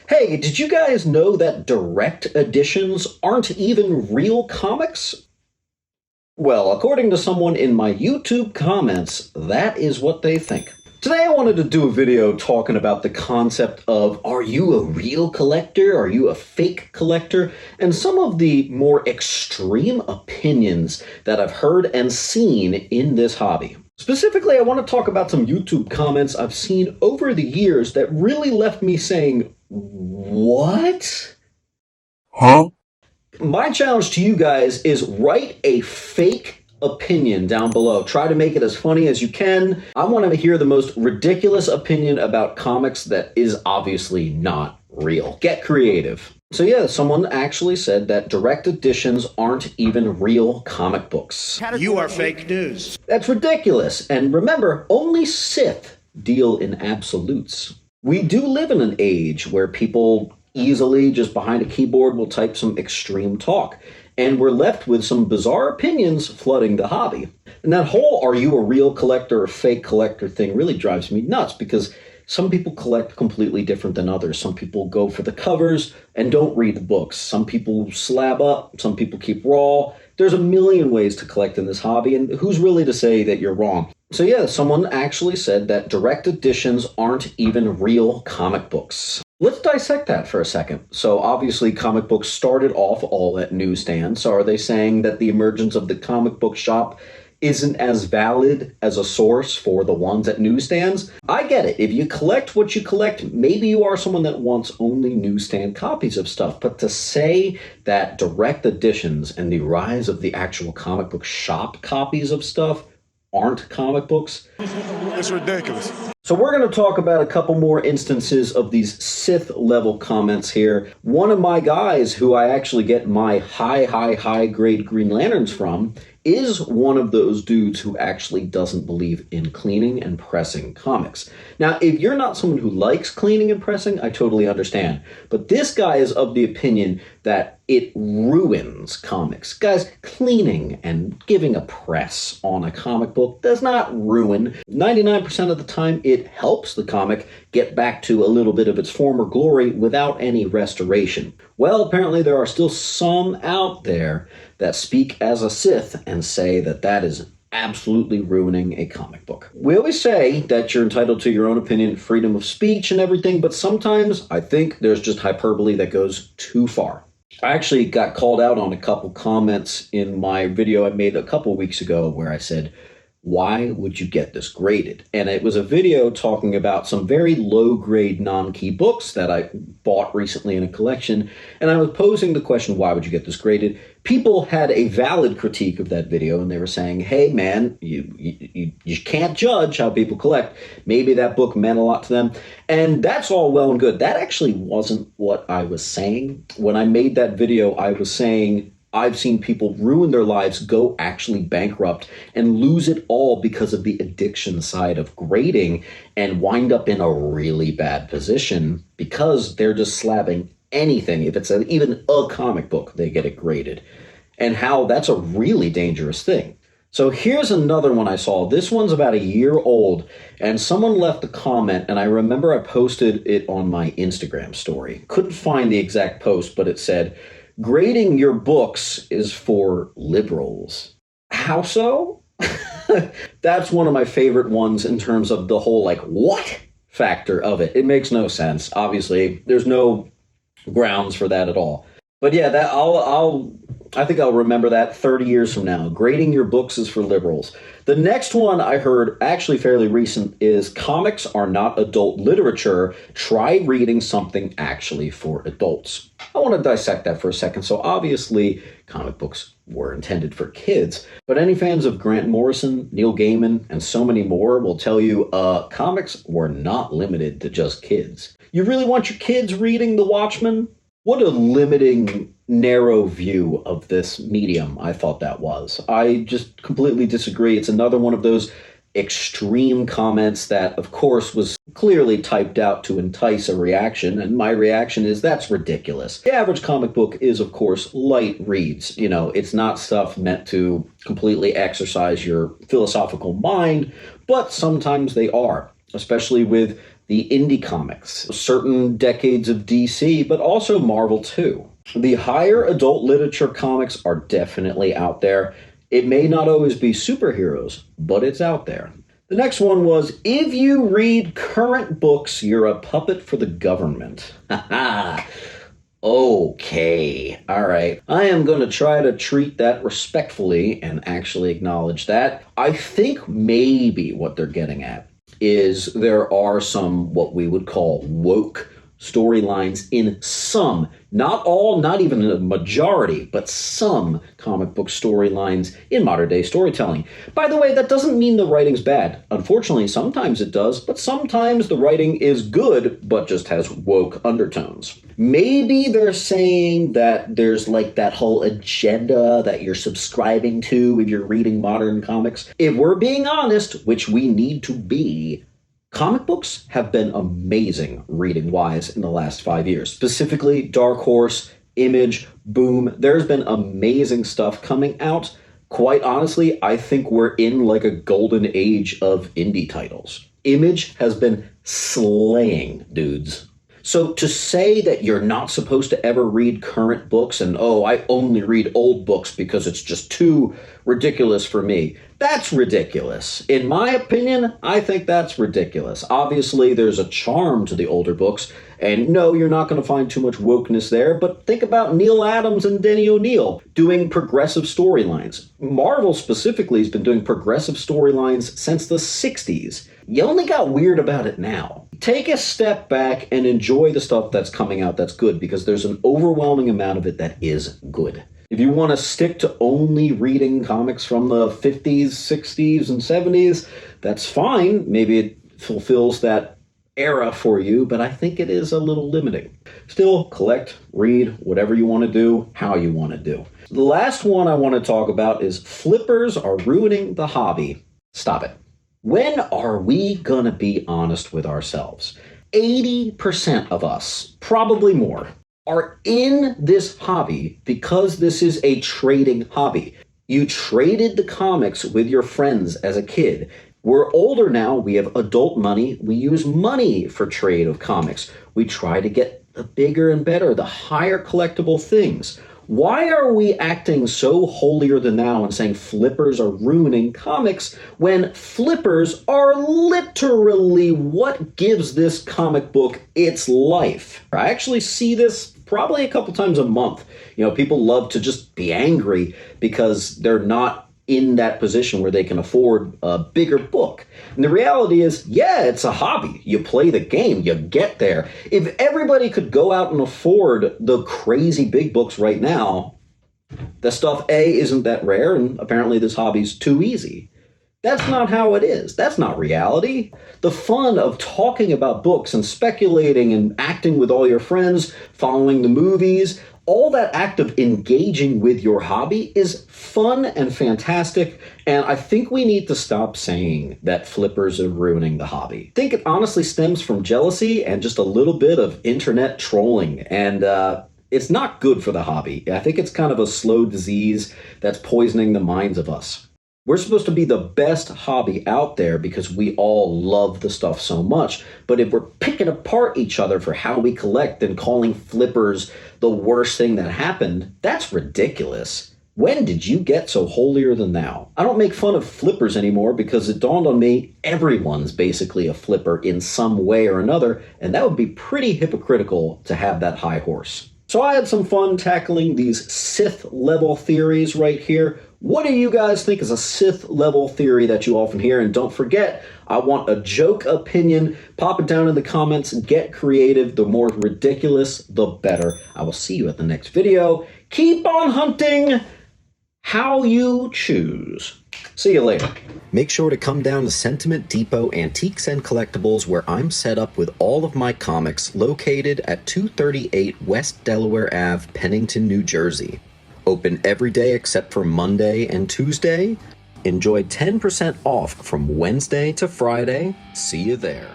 Hey, did you guys know that direct editions aren't even real comics? Well, according to someone in my YouTube comments, that is what they think. Today I wanted to do a video talking about the concept of, are you a real collector? Are you a fake collector? And some of the more extreme opinions that I've heard and seen in this hobby. Specifically, I want to talk about some YouTube comments I've seen over the years that really left me saying, what? Huh? My challenge to you guys is write a fake opinion down below. Try to make it as funny as you can. I want to hear the most ridiculous opinion about comics that is obviously not real. Get creative. So yeah, someone actually said that direct editions aren't even real comic books. You are fake news. That's ridiculous. And remember, only Sith deal in absolutes. We do live in an age where people easily, just behind a keyboard, will type some extreme talk. And we're left with some bizarre opinions flooding the hobby. And that whole are you a real collector or fake collector thing really drives me nuts, because some people collect completely different than others. Some people go for the covers and don't read the books. Some people slab up, some people keep raw. There's a million ways to collect in this hobby, and who's really to say that you're wrong? So yeah, someone actually said that direct editions aren't even real comic books. Let's dissect that for a second. So obviously comic books started off all at newsstands. So are they saying that the emergence of the comic book shop isn't as valid as a source for the ones at newsstands? I get it. If you collect what you collect, maybe you are someone that wants only newsstand copies of stuff. But to say that direct editions and the rise of the actual comic book shop copies of stuff aren't comic books, it's ridiculous. So we're going to talk about a couple more instances of these Sith level comments here. One of my guys who I actually get my high grade Green Lanterns from is one of those dudes who actually doesn't believe in cleaning and pressing comics. Now, if you're not someone who likes cleaning and pressing, I totally understand. But this guy is of the opinion that it ruins comics. Guys, cleaning and giving a press on a comic book does not ruin. 99% of the time, it helps the comic get back to a little bit of its former glory without any restoration. Well, apparently there are still some out there that speak as a Sith and say that that is absolutely ruining a comic book. We always say that you're entitled to your own opinion, freedom of speech and everything, but sometimes I think there's just hyperbole that goes too far. I actually got called out on a couple comments in my video I made a couple weeks ago where I said, why would you get this graded? And it was a video talking about some very low-grade non-key books that I bought recently in a collection, and I was posing the question, why would you get this graded? People had a valid critique of that video, and they were saying, hey man, you can't judge how people collect. Maybe that book meant a lot to them, and that's all well and good. That actually wasn't what I was saying. When I made that video, I was saying, I've seen people ruin their lives, go actually bankrupt, and lose it all because of the addiction side of grading and wind up in a really bad position because they're just slabbing anything. If it's even a comic book, they get it graded. And how that's a really dangerous thing. So here's another one I saw. This one's about a year old, and someone left a comment, and I remember I posted it on my Instagram story. Couldn't find the exact post, but it said, grading your books is for liberals. How so? That's one of my favorite ones in terms of the whole, like, what factor of it. It makes no sense. Obviously, there's no grounds for that at all. But yeah, that I think I'll remember that 30 years from now. Grading your books is for liberals. The next one I heard, actually fairly recent, is comics are not adult literature. Try reading something actually for adults. I want to dissect that for a second. So obviously, comic books were intended for kids, but any fans of Grant Morrison, Neil Gaiman, and so many more will tell you comics were not limited to just kids. You really want your kids reading The Watchmen? What a limiting, narrow view of this medium I thought that was. I just completely disagree. It's another one of those extreme comments that, of course, was clearly typed out to entice a reaction, and my reaction is that's ridiculous. The average comic book is, of course, light reads. You know, it's not stuff meant to completely exercise your philosophical mind, but sometimes they are, especially with the indie comics, certain decades of DC, but also Marvel too. The higher adult literature comics are definitely out there. It may not always be superheroes, but it's out there. The next one was, if you read current books, you're a puppet for the government. Haha. Okay, all right. I am going to try to treat that respectfully and actually acknowledge that. I think maybe what they're getting at is there are some what we would call woke storylines in some, not all, not even a majority, but some comic book storylines in modern day storytelling. By the way, that doesn't mean the writing's bad. Unfortunately, sometimes it does, but sometimes the writing is good, but just has woke undertones. Maybe they're saying that there's like that whole agenda that you're subscribing to if you're reading modern comics. If we're being honest, which we need to be, comic books have been amazing reading-wise in the last 5 years. Specifically, Dark Horse, Image, Boom. There's been amazing stuff coming out. Quite honestly, I think we're in like a golden age of indie titles. Image has been slaying dudes. So to say that you're not supposed to ever read current books and, oh, I only read old books because it's just too ridiculous for me, that's ridiculous. In my opinion, I think that's ridiculous. Obviously, there's a charm to the older books, and no, you're not going to find too much wokeness there, but think about Neil Adams and Denny O'Neil doing progressive storylines. Marvel specifically has been doing progressive storylines since the 60s. You only got weird about it now. Take a step back and enjoy the stuff that's coming out that's good, because there's an overwhelming amount of it that is good. If you want to stick to only reading comics from the 50s, 60s, and 70s, that's fine. Maybe it fulfills that era for you, but I think it is a little limiting. Still, collect, read, whatever you want to do, how you want to do. The last one I want to talk about is flippers are ruining the hobby. Stop it. When are we gonna be honest with ourselves? 80% of us, probably more, are in this hobby because this is a trading hobby. You traded the comics with your friends as a kid. We're older now, we have adult money, we use money for trade of comics. We try to get the bigger and better, the higher collectible things. Why are we acting so holier than thou and saying flippers are ruining comics when flippers are literally what gives this comic book its life? I actually see this probably a couple times a month. You know, people love to just be angry because they're not in that position where they can afford a bigger book. And the reality is, yeah, it's a hobby. You play the game, you get there. If everybody could go out and afford the crazy big books right now, the stuff A isn't that rare, and apparently this hobby's too easy. That's not how it is. That's not reality. The fun of talking about books and speculating and acting with all your friends, following the movies, all that act of engaging with your hobby is fun and fantastic, and I think we need to stop saying that flippers are ruining the hobby. I think it honestly stems from jealousy and just a little bit of internet trolling, and it's not good for the hobby. I think it's kind of a slow disease that's poisoning the minds of us. We're supposed to be the best hobby out there because we all love the stuff so much. But if we're picking apart each other for how we collect and calling flippers the worst thing that happened, that's ridiculous. When did you get so holier than thou? I don't make fun of flippers anymore because it dawned on me everyone's basically a flipper in some way or another, and that would be pretty hypocritical to have that high horse. So I had some fun tackling these Sith level theories right here. What do you guys think is a Sith level theory that you often hear? And don't forget, I want a joke opinion. Pop it down in the comments and get creative. The more ridiculous, the better. I will see you at the next video. Keep on hunting how you choose. See you later. Make sure to come down to Sentiment Depot Antiques and Collectibles, where I'm set up with all of my comics, located at 238 West Delaware Ave, Pennington, New Jersey. Open every day except for Monday and Tuesday. Enjoy 10% off from Wednesday to Friday. See you there.